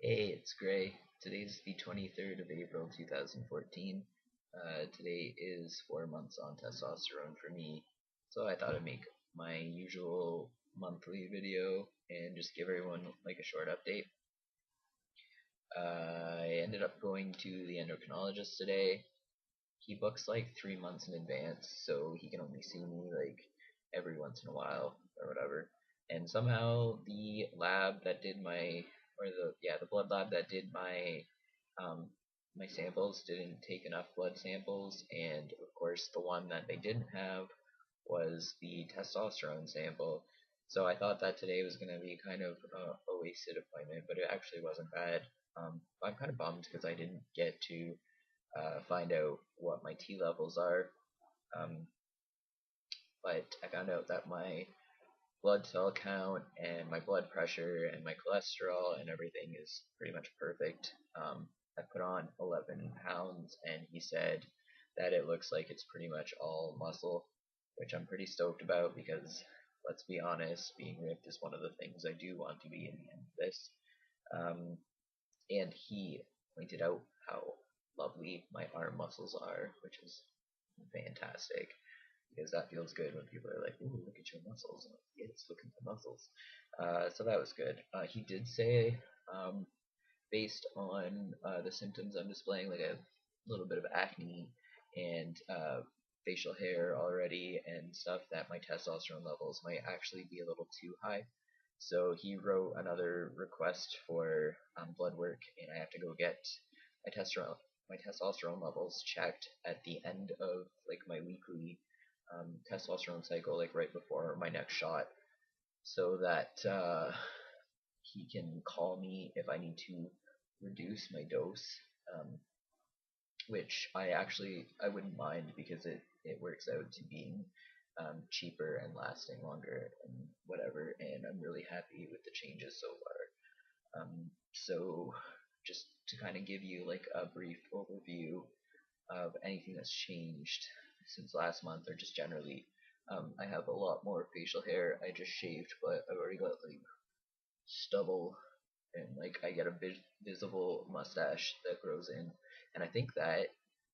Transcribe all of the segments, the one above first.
Hey, it's Gray. Today's the 23rd of April 2014. Today is 4 months on testosterone for me, so I thought I'd make my usual monthly video and just give everyone like a short update. I ended up going to the endocrinologist today. He books like 3 months in advance, so he can only see me like every once in a while or whatever. And somehow the lab that did my, or the blood lab that did um, my samples didn't take enough blood samples, and of course the one that they didn't have was the testosterone sample. So I thought that today was going to be kind of a wasted appointment, but it actually wasn't bad. I'm kind of bummed because I didn't get to find out what my T levels are. Um, but I found out that my blood cell count and my blood pressure and my cholesterol and everything is pretty much perfect. I put on 11 pounds, and he said that it looks like it's pretty much all muscle, which I'm pretty stoked about because, let's be honest, being ripped is one of the things I do want to be in the end of this. Um, and he pointed out how lovely my arm muscles are, which is fantastic because that feels good when people are like, "Ooh, look at your muscles." I'm like, yes, look at my muscles. So that was good. He did say, um, based on the symptoms I'm displaying, like a little bit of acne and facial hair already and stuff, that my testosterone levels might actually be a little too high. So he wrote another request for blood work, and I have to go get my testosterone levels checked at the end of like my weekly testosterone cycle, like right before my next shot, so that he can call me if I need to reduce my dose, um, which I wouldn't mind because it works out to being cheaper and lasting longer and whatever, and I'm really happy with the changes so far. So just to kind of give you like a brief overview of anything that's changed since last month, or just generally, I have a lot more facial hair. I just shaved, but I've already got like stubble, and like I get a visible mustache that grows in. And I think that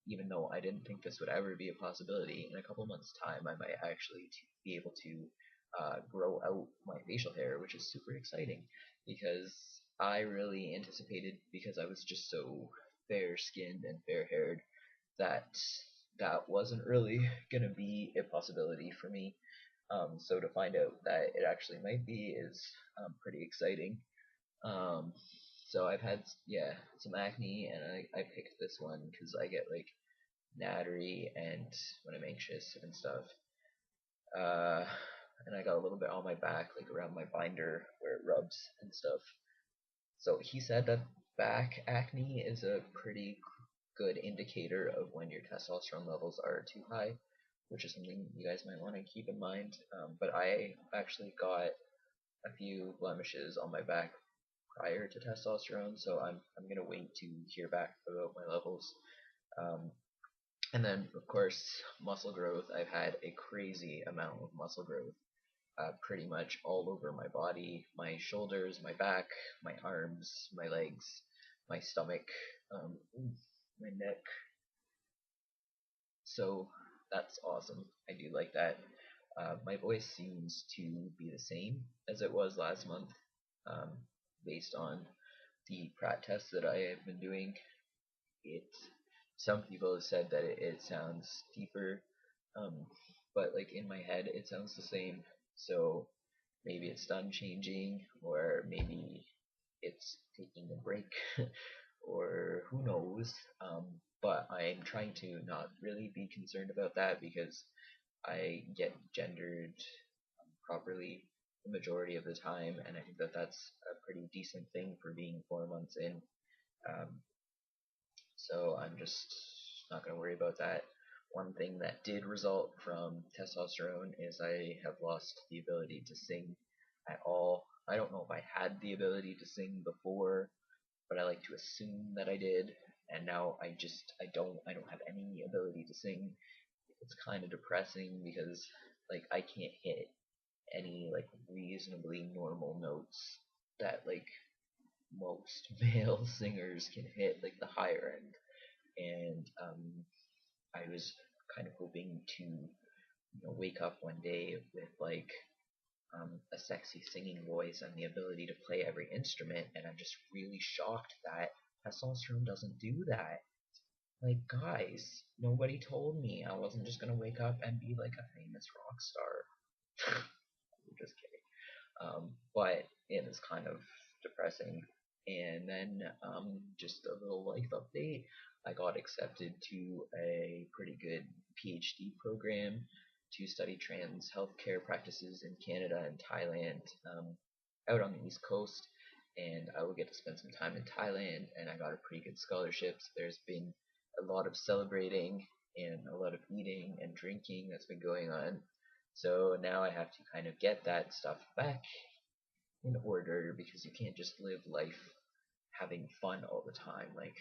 even though I didn't think this would ever be a possibility, in a couple months' time I might actually be able to grow out my facial hair, which is super exciting because I really anticipated, because I was just so fair skinned and fair haired, that that wasn't really gonna be a possibility for me. So to find out that it actually might be is pretty exciting. Um, so I've had, yeah, some acne, and I picked this one because I get like nattery and when I'm anxious and stuff. Uh, and I got a little bit on my back, like around my binder where it rubs and stuff. So he said that back acne is a pretty good indicator of when your testosterone levels are too high, which is something you guys might want to keep in mind. But I actually got a few blemishes on my back prior to testosterone, so I'm gonna wait to hear back about my levels. Um, and then of course muscle growth. I've had a crazy amount of muscle growth, pretty much all over my body, my shoulders, my back, my arms, my legs, my stomach, um, my neck. So that's awesome. I do like that. My voice seems to be the same as it was last month, um, based on the prat test that I have been doing. It Some people have said that it sounds deeper, um, but like in my head it sounds the same. So maybe it's done changing, or maybe it's taking a break, or who knows. But I'm trying to not really be concerned about that because I get gendered properly the majority of the time, and I think that that's a pretty decent thing for being 4 months in. Um, so I'm just not going to worry about that. One thing that did result from testosterone is I have lost the ability to sing at all. I don't know if I had the ability to sing before, but I like to assume that I did, and now I don't have any ability to sing. It's kind of depressing because like I can't hit any like reasonably normal notes that like most male singers can hit, like the higher end. And I was kind of hoping to wake up one day with like a sexy singing voice and the ability to play every instrument, and I'm just really shocked that testosterone doesn't do that. Like, guys, nobody told me I wasn't just gonna wake up and be like a famous rock star. I'm just kidding. But it is kind of depressing. And then just a little life update. I got accepted to a pretty good PhD program to study trans healthcare practices in Canada and Thailand, out on the East Coast. And I will get to spend some time in Thailand, and I got a pretty good scholarship. So there's been a lot of celebrating and a lot of eating and drinking that's been going on. So now I have to kind of get that stuff back in order, because you can't just live life having fun all the time. Like,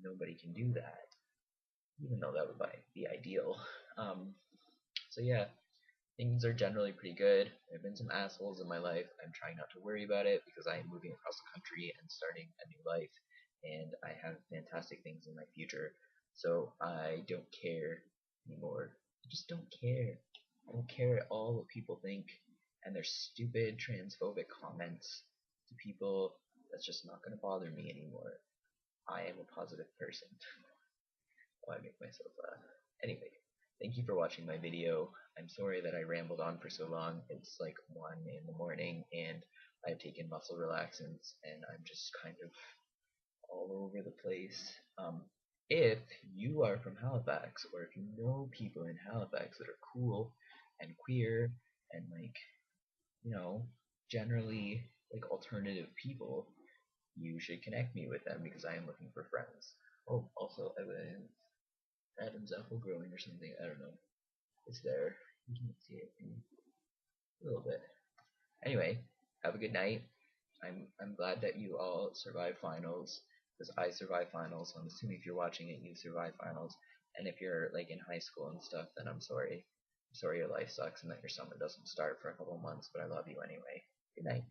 nobody can do that, even though that would be ideal. Um, so yeah, things are generally pretty good. There have been some assholes in my life. I'm trying not to worry about it because I am moving across the country and starting a new life, and I have fantastic things in my future. So I don't care anymore. I just don't care. I don't care at all what people think and their stupid transphobic comments to people. That's just not going to bother me anymore. I am a positive person. Oh, I make myself laugh. Anyway, thank you for watching my video. I'm sorry that I rambled on for so long. It's like 1 in the morning and I've taken muscle relaxants and I'm just kind of all over the place. If you are from Halifax, or if you know people in Halifax that are cool and queer and like, you know, generally like alternative people, you should connect me with them because I am looking for friends. Oh, also evidence Adam's apple growing or something. I don't know. It's there. You can see it a little bit. Anyway, have a good night. I'm glad that you all survived finals, because I survived finals. So I'm assuming if you're watching it, you survived finals. And if you're like in high school and stuff, then I'm sorry. I'm sorry your life sucks and that your summer doesn't start for a couple months, but I love you anyway. Good night.